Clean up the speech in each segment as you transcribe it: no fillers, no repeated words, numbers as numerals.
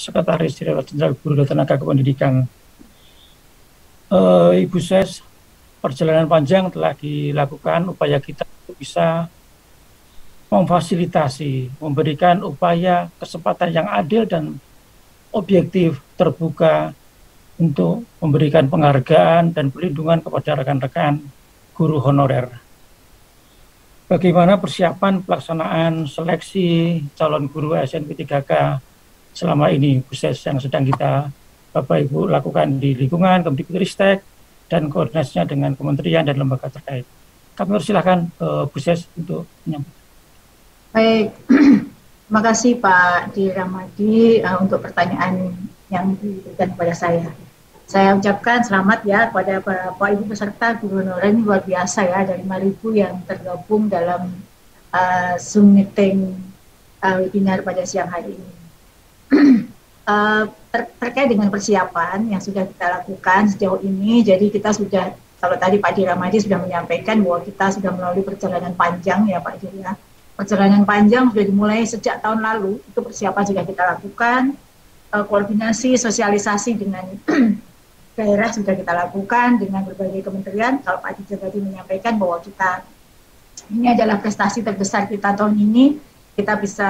Sekretaris Direktorat Jenderal Guru dan Tenaga Kependidikan. Ibu Ses, perjalanan panjang telah dilakukan upaya kita untuk bisa memfasilitasi, memberikan upaya kesempatan yang adil dan objektif, terbuka untuk memberikan penghargaan dan perlindungan kepada rekan-rekan guru honorer. Bagaimana persiapan pelaksanaan seleksi calon guru ASN P3K selama ini, Bu Ses, yang sedang kita Bapak Ibu lakukan di lingkungan Kemdikbudristek dan koordinasinya dengan kementerian dan lembaga terkait. Kami persilahkan Bu Ses untuk menyampaikan. Baik, terima kasih Pak Ramadi untuk pertanyaan yang diberikan kepada saya. Saya ucapkan selamat ya kepada Bapak Ibu peserta guru honorer, ini luar biasa ya, dari 5.000 yang tergabung dalam Zoom meeting webinar pada siang hari ini. Terkait dengan persiapan yang sudah kita lakukan sejauh ini, jadi kita sudah, kalau tadi Pak Ramadi sudah menyampaikan bahwa kita sudah melalui perjalanan panjang ya Pak Dir ya. Perjalanan panjang sudah dimulai sejak tahun lalu, itu persiapan sudah kita lakukan, koordinasi, sosialisasi dengan daerah sudah kita lakukan dengan berbagai kementerian. Kalau Pak Dirjen tadi menyampaikan bahwa kita, ini adalah prestasi terbesar kita tahun ini, kita bisa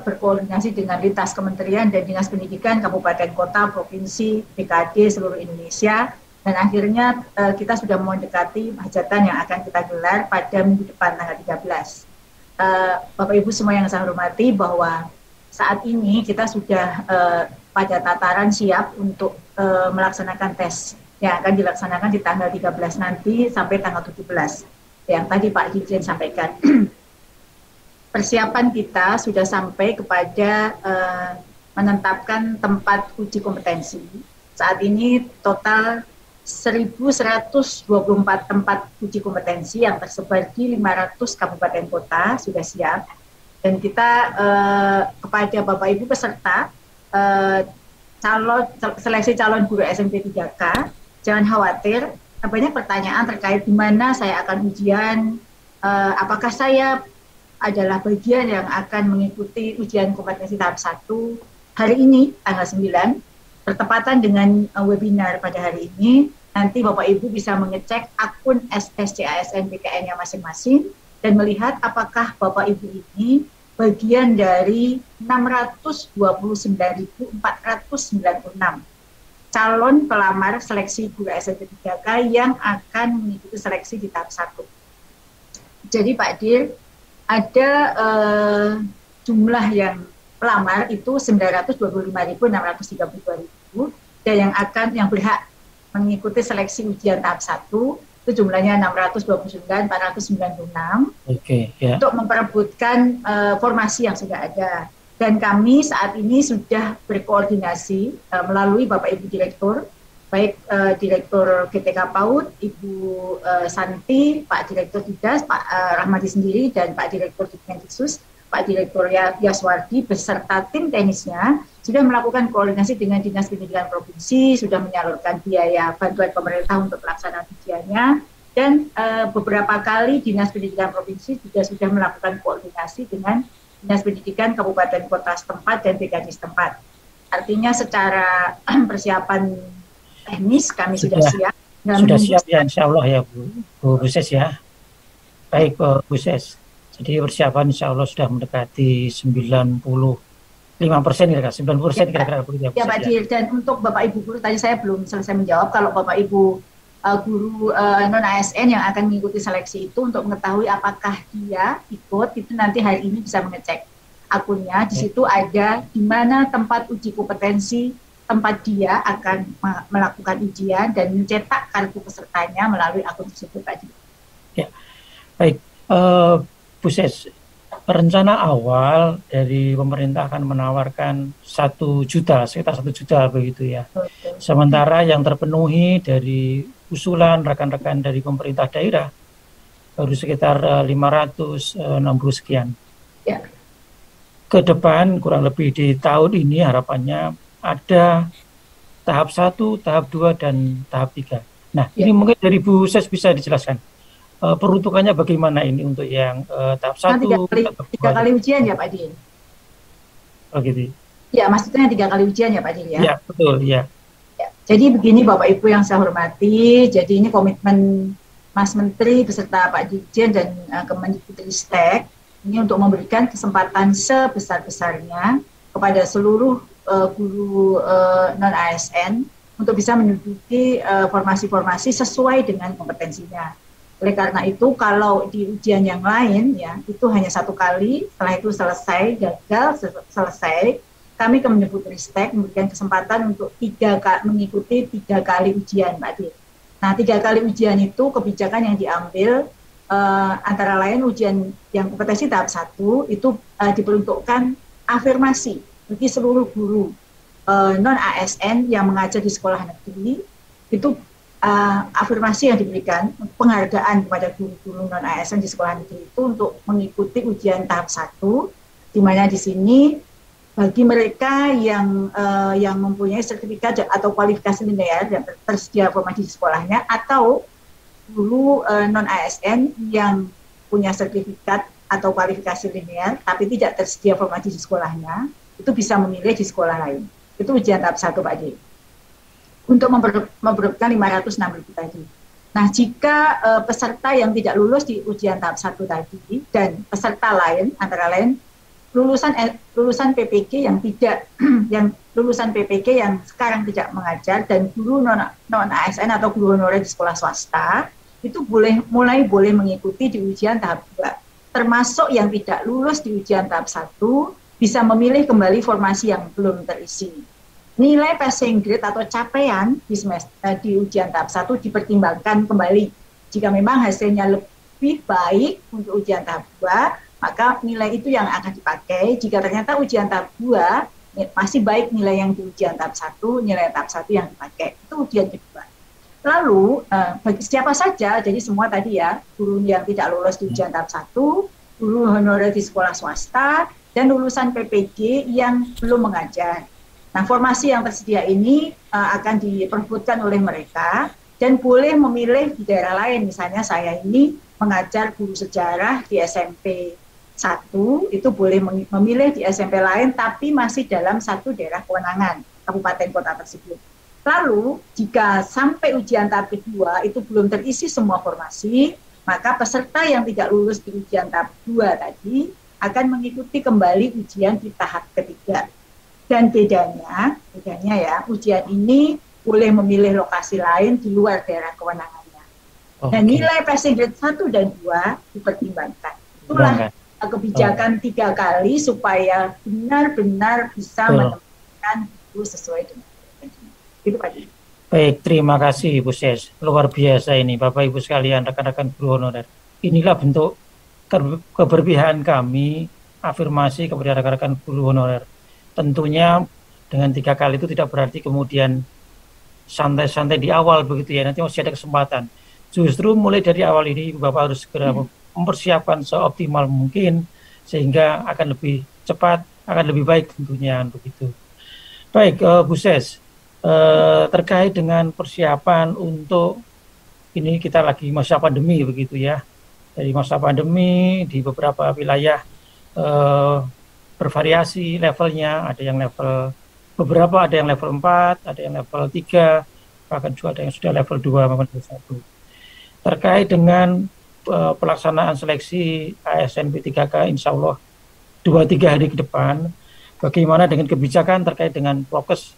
berkoordinasi dengan lintas kementerian dan dinas pendidikan, kabupaten, kota, provinsi, BKD, seluruh Indonesia, dan akhirnya kita sudah mendekati hajatan yang akan kita gelar pada minggu depan tanggal 13. Bapak Ibu semua yang saya hormati, bahwa saat ini kita sudah pada tataran siap untuk melaksanakan tes yang akan dilaksanakan di tanggal 13 nanti sampai tanggal 17 yang tadi Pak Dirjen sampaikan. Persiapan kita sudah sampai kepada menetapkan tempat uji kompetensi. Saat ini total 1.124 tempat uji kompetensi yang tersebar di 500 kabupaten kota sudah siap, dan kita kepada Bapak Ibu peserta seleksi calon guru SMP 3K, jangan khawatir, banyak pertanyaan terkait di mana saya akan ujian, apakah saya adalah bagian yang akan mengikuti ujian kompetensi tahap 1 hari ini tanggal 9, bertepatan dengan webinar pada hari ini. Nanti Bapak Ibu bisa mengecek akun SSCASN PKN-nya masing-masing dan melihat apakah Bapak Ibu ini bagian dari 629.496 calon pelamar seleksi guru SMP 3K yang akan mengikuti seleksi di tahap 1. Jadi Pak Dir, ada jumlah yang pelamar itu 925.632 dan yang berhak mengikuti seleksi ujian tahap 1 itu jumlahnya 629.496 untuk memperebutkan formasi yang sudah ada. Dan kami saat ini sudah berkoordinasi melalui Bapak Ibu Direktur, baik Direktur GTK PAUD, Ibu Santi, Pak Direktur Didas, Pak Rahmadi sendiri, dan Pak Direktur Dikmendisus, Pak Direktur Yaswardi beserta tim teknisnya sudah melakukan koordinasi dengan Dinas Pendidikan Provinsi, sudah menyalurkan biaya bantuan pemerintah untuk pelaksanaan ujiannya, dan beberapa kali Dinas Pendidikan Provinsi juga sudah melakukan koordinasi dengan Dinas Pendidikan Kabupaten Kota setempat dan BKD setempat. Artinya secara persiapan teknis kami sudah siap. Sudah siap ya, insya Allah ya Bu Ses ya. Baik Bu Ses. Jadi persiapan insya Allah sudah mendekati 95% kira-kira, 90% kira-kira begitu ya. Ya Pak Dir, dan untuk Bapak Ibu guru tadi saya belum selesai menjawab, kalau Bapak Ibu guru non-ASN yang akan mengikuti seleksi itu untuk mengetahui apakah dia ikut, itu nanti hari ini bisa mengecek akunnya. Di situ ada di mana tempat uji kompetensi, tempat dia akan melakukan ujian dan mencetak kartu pesertanya melalui akun tersebut tadi. Ya, baik. Bu Ses, rencana awal dari pemerintah akan menawarkan 1 juta, sekitar 1 juta begitu ya. Betul. Sementara yang terpenuhi dari usulan rekan-rekan dari pemerintah daerah baru sekitar 560 sekian. Ya. Ke depan kurang lebih di tahun ini harapannya ada tahap 1, tahap 2, dan tahap 3. Nah, ini mungkin dari Bu Ses bisa dijelaskan. Peruntukannya bagaimana ini untuk yang tahap 1? Tiga kali ujian ya Pak Din? Oh gitu. Ya, maksudnya 3 kali ujian ya Pak Dil ya. Ya, betul, ya. Ya. Jadi begini Bapak Ibu yang saya hormati, jadi ini komitmen Mas Menteri beserta Pak Dirjen dan Kemendikbudristek ini untuk memberikan kesempatan sebesar-besarnya kepada seluruh guru non ASN untuk bisa menduduki formasi-formasi sesuai dengan kompetensinya. Oleh karena itu, kalau di ujian yang lain ya itu hanya 1 kali, setelah itu selesai, gagal selesai, kami Kemendikbudristek memberikan kesempatan untuk mengikuti 3 kali ujian, Pak Dir. Nah, 3 kali ujian itu kebijakan yang diambil antara lain ujian yang kompetensi tahap 1 itu diperuntukkan afirmasi bagi seluruh guru non ASN yang mengajar di sekolah negeri. Itu afirmasi yang diberikan, penghargaan kepada guru-guru non ASN di sekolah negeri itu untuk mengikuti ujian tahap 1, di mana di sini bagi mereka yang mempunyai sertifikat atau kualifikasi linear yang tersedia formasi di sekolahnya, atau guru non ASN yang punya sertifikat atau kualifikasi linear tapi tidak tersedia formasi di sekolahnya, itu bisa memilih di sekolah lain. Itu ujian tahap 1 Pak D. Untuk memperolehkan 506.000 tadi. Nah, jika peserta yang tidak lulus di ujian tahap 1 tadi dan peserta lain antara lain lulusan PPG yang tidak yang lulusan PPG yang sekarang tidak mengajar dan guru non ASN atau guru honorer di sekolah swasta itu mulai boleh mengikuti di ujian tahap 2. Termasuk yang tidak lulus di ujian tahap 1 bisa memilih kembali formasi yang belum terisi. Nilai passing grade atau capaian di ujian tahap 1 dipertimbangkan kembali. Jika memang hasilnya lebih baik untuk ujian tahap 2, maka nilai itu yang akan dipakai. Jika ternyata ujian tahap 2 masih baik nilai yang di ujian tahap 1, nilai tahap 1 yang dipakai. Itu ujian kedua. Lalu bagi siapa saja, jadi semua tadi ya, guru yang tidak lulus di ujian tahap 1, guru honorer di sekolah swasta, dan lulusan PPG yang belum mengajar. Nah, formasi yang tersedia ini akan diperebutkan oleh mereka dan boleh memilih di daerah lain. Misalnya saya ini mengajar guru sejarah di SMP 1, itu boleh memilih di SMP lain tapi masih dalam satu daerah kewenangan kabupaten kota tersebut. Lalu jika sampai ujian tahap kedua itu belum terisi semua formasi, maka peserta yang tidak lulus di ujian tahap 2 tadi akan mengikuti kembali ujian di tahap ketiga. Dan bedanya ya, ujian ini boleh memilih lokasi lain di luar daerah kewenangannya. Okay. Dan nilai passing grade 1 dan 2 dipertimbangkan. Itulah kebijakan 3 kali supaya benar-benar bisa menemukan itu sesuai dengan itu Pak. Baik, terima kasih Ibu Ses. Luar biasa ini Bapak Ibu sekalian, rekan-rekan guru honorer. Inilah bentuk keberpihakan kami, afirmasi kepada rekan-rekan guru honorer. Tentunya dengan 3 kali itu tidak berarti kemudian santai-santai di awal begitu ya, nanti masih ada kesempatan. Justru mulai dari awal ini Bapak harus segera mempersiapkan seoptimal mungkin sehingga akan lebih cepat, akan lebih baik tentunya begitu. Baik, Bu Ses, terkait dengan persiapan untuk ini kita lagi masa pandemi begitu ya. Dari masa pandemi di beberapa wilayah bervariasi levelnya, ada yang level beberapa, ada yang level 4, ada yang level 3, bahkan juga ada yang sudah level 2 maupun level 1. Terkait dengan pelaksanaan seleksi ASN P3K insya Allah 2-3 hari ke depan, bagaimana dengan kebijakan terkait dengan prokes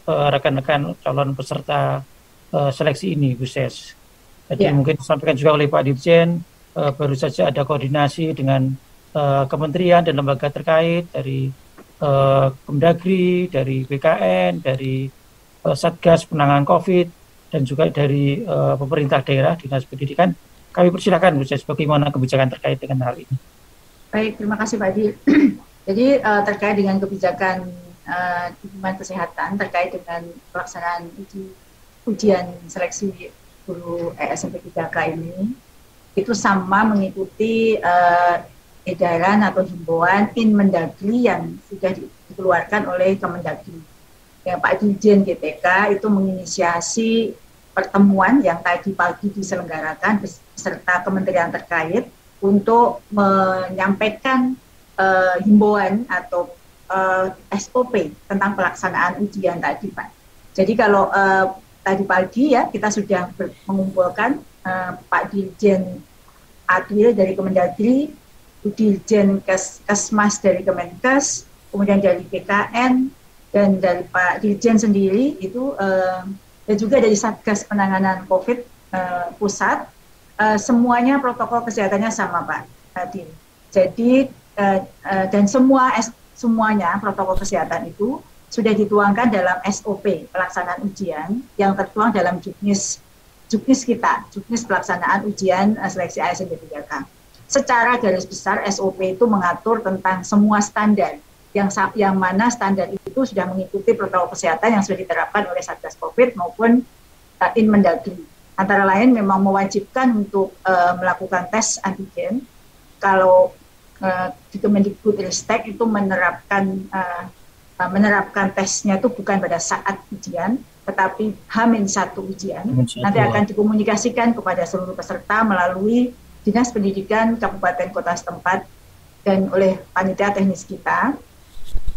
rekan-rekan calon peserta seleksi ini, Bu Ses? Jadi mungkin disampaikan juga oleh Pak Dirjen, baru saja ada koordinasi dengan kementerian dan lembaga terkait dari Kemdagri, dari BKN, dari Satgas Penanganan COVID, dan juga dari pemerintah daerah, Dinas Pendidikan. Kami persilakan Bu Ses, bagaimana kebijakan terkait dengan hal ini. Baik, terima kasih Pak Di. Jadi terkait dengan kebijakan dukungan kesehatan terkait dengan pelaksanaan ujian seleksi guru SMP 3K ini, itu sama mengikuti edaran atau himbauan Inmendagri yang sudah dikeluarkan oleh Kemendagri. Ya, Pak Dirjen GTK itu menginisiasi pertemuan yang tadi pagi diselenggarakan beserta kementerian terkait untuk menyampaikan himbauan atau SOP tentang pelaksanaan ujian tadi, Pak. Jadi kalau tadi pagi ya kita sudah mengumpulkan Pak Dirjen Adwil dari Kemendagri, Dirjen Kesmas dari Kemenkes, kemudian dari PKN, dan dari Pak Dirjen sendiri itu dan juga dari Satgas Penanganan COVID pusat, semuanya protokol kesehatannya sama, Pak Din. Jadi dan semuanya protokol kesehatan itu sudah dituangkan dalam SOP pelaksanaan ujian yang tertuang dalam juknis kita, juknis pelaksanaan ujian seleksi ASN D3K. Secara garis besar SOP itu mengatur tentang semua standar yang mana standar itu sudah mengikuti protokol kesehatan yang sudah diterapkan oleh Satgas COVID maupun Inmendagri. Antara lain memang mewajibkan untuk melakukan tes antigen. Kalau di Kemendikbudristek itu menerapkan tesnya itu bukan pada saat ujian, tetapi H-1 ujian. Nanti akan dikomunikasikan kepada seluruh peserta melalui Dinas Pendidikan Kabupaten Kota setempat dan oleh panitia teknis kita.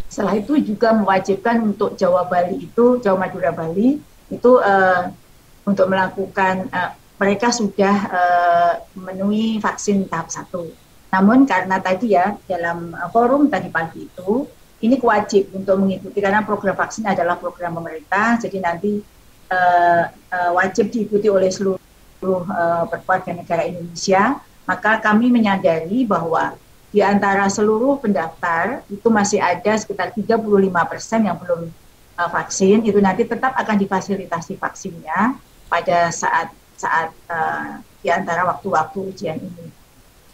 Setelah itu juga mewajibkan untuk Jawa Madura Bali itu untuk melakukan mereka sudah memenuhi vaksin tahap 1. Namun karena tadi ya dalam forum tadi pagi itu ini wajib untuk mengikuti karena program vaksin adalah program pemerintah, jadi nanti wajib diikuti oleh seluruh warga negara Indonesia. Maka kami menyadari bahwa di antara seluruh pendaftar itu masih ada sekitar 35% yang belum vaksin, itu nanti tetap akan difasilitasi vaksinnya pada saat di antara waktu-waktu ujian ini.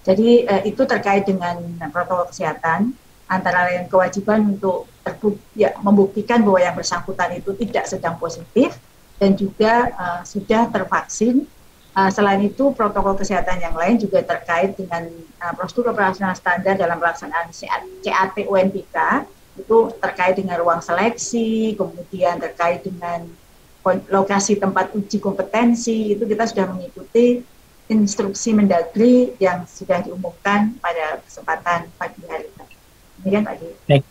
Jadi itu terkait dengan protokol kesehatan, antara lain kewajiban untuk membuktikan bahwa yang bersangkutan itu tidak sedang positif dan juga sudah tervaksin. Selain itu protokol kesehatan yang lain juga terkait dengan prosedur operasional standar dalam pelaksanaan CAT UNBK, itu terkait dengan ruang seleksi, kemudian terkait dengan lokasi tempat uji kompetensi, itu kita sudah mengikuti instruksi Mendagri yang sudah diumumkan pada kesempatan pagi hari tadi. Demikian Pak Di. Baik,